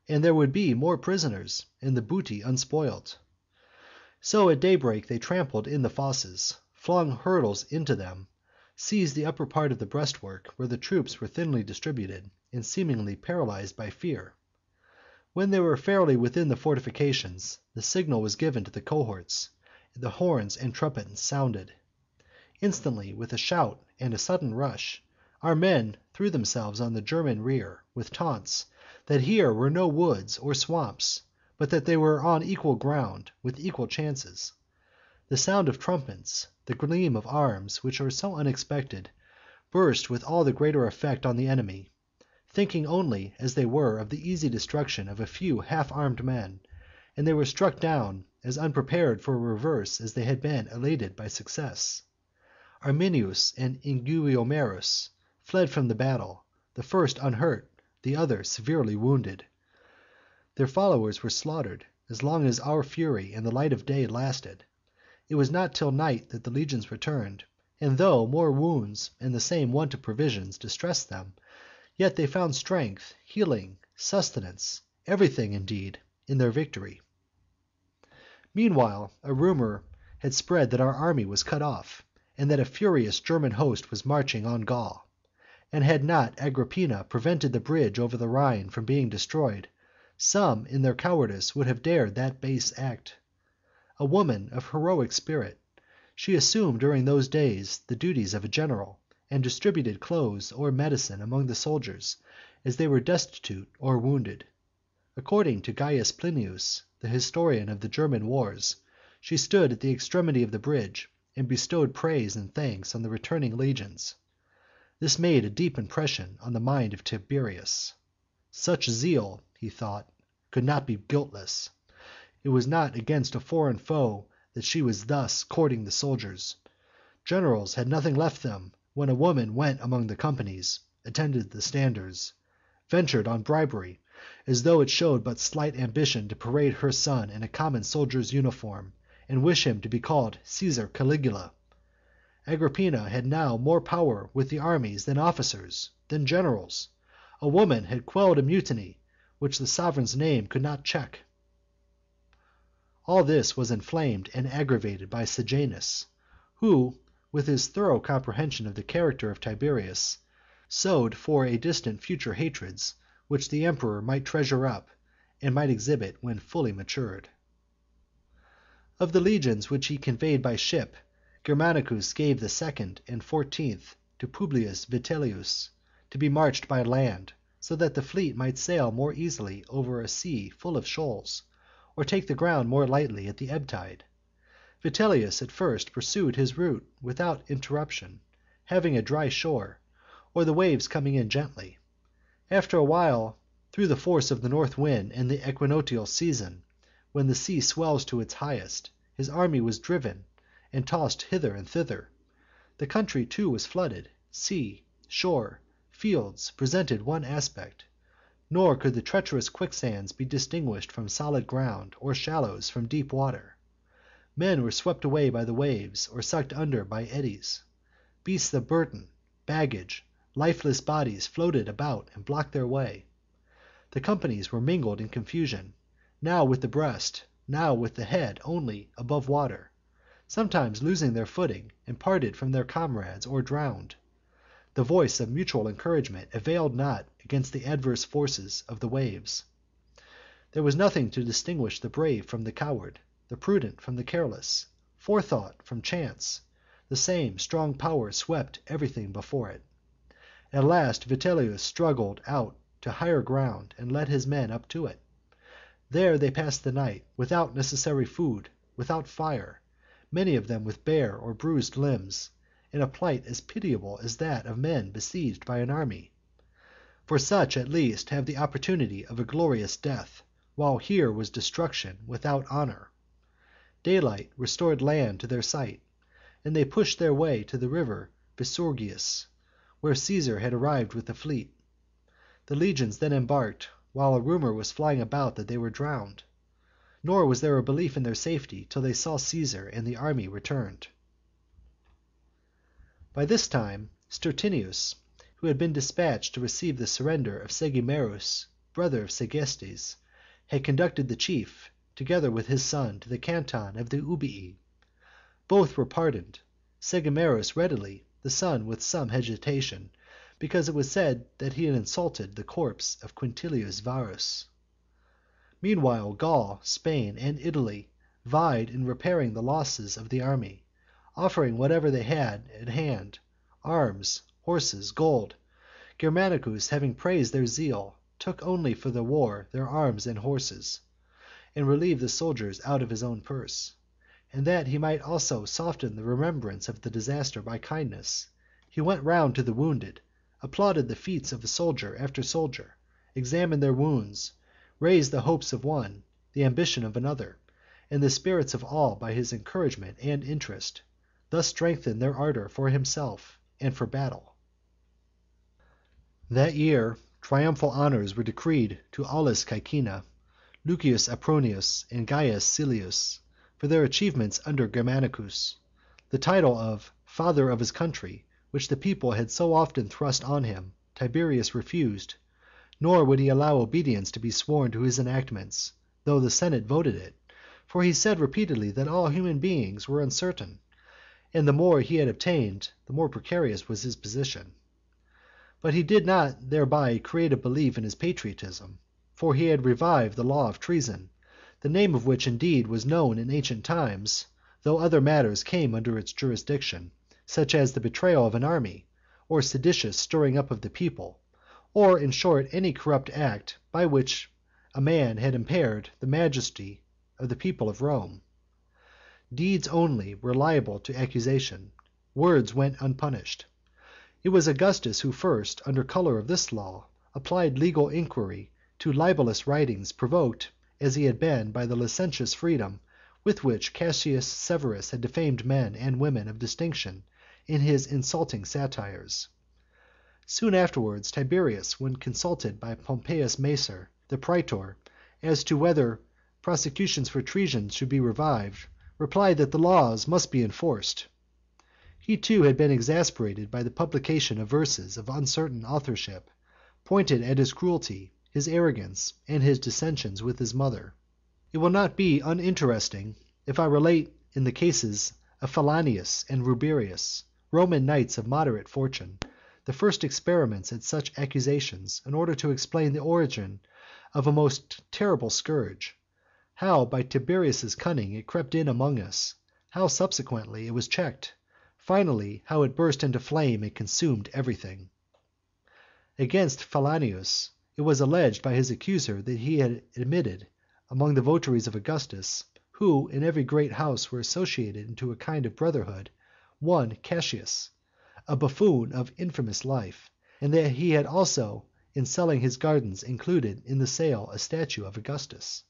and there would be more prisoners, and the booty unspoilt. So at daybreak they trampled in the fosses, flung hurdles into them, seized the upper part of the breastwork, where the troops were thinly distributed, and seemingly paralyzed by fear. When they were fairly within the fortifications, the signal was given to the cohorts, the horns and trumpets sounded. Instantly, with a shout and a sudden rush, our men threw themselves on the German rear, with taunts, that here were no woods or swamps, but that they were on equal ground, with equal chances. The sound of trumpets, the gleam of arms, which are so unexpected, burst with all the greater effect on the enemy, thinking only, as they were, of the easy destruction of a few half-armed men, and they were struck down as unprepared for a reverse as they had been elated by success. Arminius and Inguiomerus fled from the battle, the first unhurt, the other severely wounded. Their followers were slaughtered as long as our fury and the light of day lasted. It was not till night that the legions returned, and though more wounds and the same want of provisions distressed them, yet they found strength, healing, sustenance, everything, indeed, in their victory. Meanwhile a rumour had spread that our army was cut off, and that a furious German host was marching on Gaul. And had not Agrippina prevented the bridge over the Rhine from being destroyed, some in their cowardice would have dared that base act. A woman of heroic spirit, she assumed during those days the duties of a general, and distributed clothes or medicine among the soldiers as they were destitute or wounded. According to Caius Plinius, the historian of the German wars, she stood at the extremity of the bridge, and bestowed praise and thanks on the returning legions. This made a deep impression on the mind of Tiberius. Such zeal, he thought, could not be guiltless. It was not against a foreign foe that she was thus courting the soldiers. Generals had nothing left them when a woman went among the companies, attended the standards, ventured on bribery, as though it showed but slight ambition to parade her son in a common soldier's uniform, and wish him to be called Caesar Caligula. Agrippina had now more power with the armies than officers, than generals. A woman had quelled a mutiny which the sovereign's name could not check. All this was inflamed and aggravated by Sejanus, who, with his thorough comprehension of the character of Tiberius, sowed for a distant future hatreds which the emperor might treasure up, and might exhibit when fully matured. Of the legions which he conveyed by ship, Germanicus gave the 2nd and 14th to Publius Vitellius, to be marched by land, so that the fleet might sail more easily over a sea full of shoals, or take the ground more lightly at the ebb tide. Vitellius at first pursued his route without interruption, having a dry shore, or the waves coming in gently. After a while, through the force of the north wind and the equinoctial season, when the sea swells to its highest, his army was driven and tossed hither and thither. The country too was flooded; sea, shore, fields presented one aspect, nor could the treacherous quicksands be distinguished from solid ground, or shallows from deep water. Men were swept away by the waves, or sucked under by eddies. Beasts of burden, baggage, lifeless bodies floated about and blocked their way. The companies were mingled in confusion, now with the breast, now with the head only above water, sometimes losing their footing and parted from their comrades or drowned. The voice of mutual encouragement availed not against the adverse forces of the waves. There was nothing to distinguish the brave from the coward, the prudent from the careless, forethought from chance. The same strong power swept everything before it. At last Vitellius struggled out to higher ground and led his men up to it. There they passed the night, without necessary food, without fire, many of them with bare or bruised limbs, in a plight as pitiable as that of men besieged by an army. For such at least have the opportunity of a glorious death, while here was destruction without honour. Daylight restored land to their sight, and they pushed their way to the river Visurgius, where Caesar had arrived with the fleet. The legions then embarked, while a rumour was flying about that they were drowned. Nor was there a belief in their safety till they saw Caesar and the army returned. By this time Stertinius, who had been dispatched to receive the surrender of Segimerus, brother of Segestes, had conducted the chief, together with his son, to the canton of the Ubii. Both were pardoned, Segemerus readily, the son with some hesitation, because it was said that he had insulted the corpse of Quintilius Varus. Meanwhile Gaul, Spain, and Italy vied in repairing the losses of the army, offering whatever they had at hand, arms, horses, gold. Germanicus, having praised their zeal, took only for the war their arms and horses, and relieved the soldiers out of his own purse; and that he might also soften the remembrance of the disaster by kindness, he went round to the wounded, applauded the feats of soldier after soldier, examined their wounds, raised the hopes of one, the ambition of another, and the spirits of all by his encouragement and interest, thus strengthened their ardor for himself and for battle. That year triumphal honors were decreed to Aulus Caecina, Lucius Apronius, and Gaius Silius, for their achievements under Germanicus. The title of "Father of his Country," which the people had so often thrust on him, Tiberius refused, nor would he allow obedience to be sworn to his enactments, though the Senate voted it, for he said repeatedly that all human beings were uncertain, and the more he had obtained, the more precarious was his position. But he did not thereby create a belief in his patriotism, for he had revived the law of treason, the name of which indeed was known in ancient times, though other matters came under its jurisdiction, such as the betrayal of an army, or seditious stirring up of the people, or in short any corrupt act by which a man had impaired the majesty of the people of Rome. Deeds only were liable to accusation; words went unpunished. It was Augustus who first, under color of this law, applied legal inquiry to libellous writings, provoked as he had been by the licentious freedom with which Cassius Severus had defamed men and women of distinction in his insulting satires. Soon afterwards Tiberius, when consulted by Pompeius Macer, the praetor, as to whether prosecutions for treason should be revived, replied that the laws must be enforced. He too had been exasperated by the publication of verses of uncertain authorship, pointed at his cruelty, his arrogance, and his dissensions with his mother. It will not be uninteresting if I relate in the cases of Philanius and Rubrius, Roman knights of moderate fortune, the first experiments at such accusations in order to explain the origin of a most terrible scourge; how by Tiberius's cunning it crept in among us, how subsequently it was checked, finally how it burst into flame and consumed everything. Against Philanius it was alleged by his accuser that he had admitted, among the votaries of Augustus, who in every great house were associated into a kind of brotherhood, one Cassius, a buffoon of infamous life, and that he had also in selling his gardens included in the sale a statue of Augustus.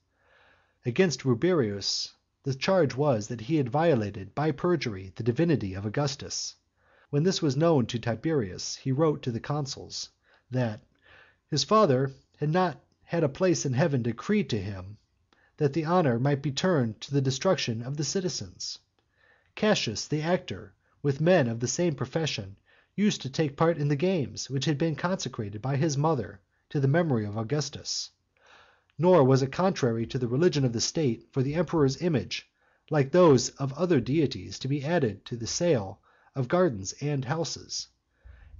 Against Rubrius the charge was that he had violated by perjury the divinity of Augustus. When this was known to Tiberius, he wrote to the consuls that his father had not had a place in heaven decreed to him, that the honor might be turned to the destruction of the citizens. Cassius the actor, with men of the same profession, used to take part in the games which had been consecrated by his mother to the memory of Augustus. Nor was it contrary to the religion of the state for the emperor's image, like those of other deities, to be added to the sale of gardens and houses.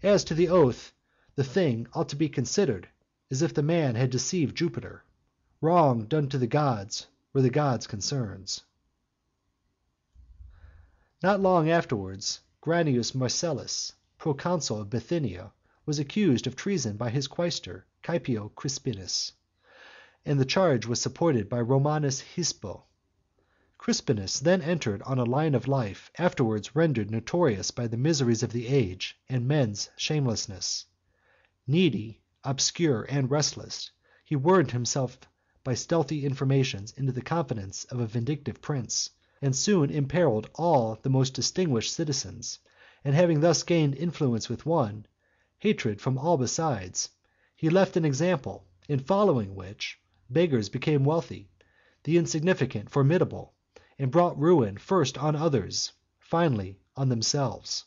As to the oath, the thing ought to be considered as if the man had deceived Jupiter. Wrong done to the gods were the gods' concerns. Not long afterwards, Granius Marcellus, proconsul of Bithynia, was accused of treason by his quaestor, Caepio Crispinus, and the charge was supported by Romanus Hispo. Crispinus then entered on a line of life afterwards rendered notorious by the miseries of the age and men's shamelessness. Needy, obscure, and restless, he wormed himself by stealthy informations into the confidence of a vindictive prince, and soon imperiled all the most distinguished citizens, and having thus gained influence with one, hatred from all besides, he left an example, in following which beggars became wealthy, the insignificant formidable, and brought ruin first on others, finally on themselves.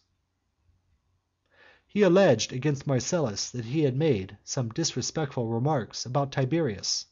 He alleged against Marcellus that he had made some disrespectful remarks about Tiberius,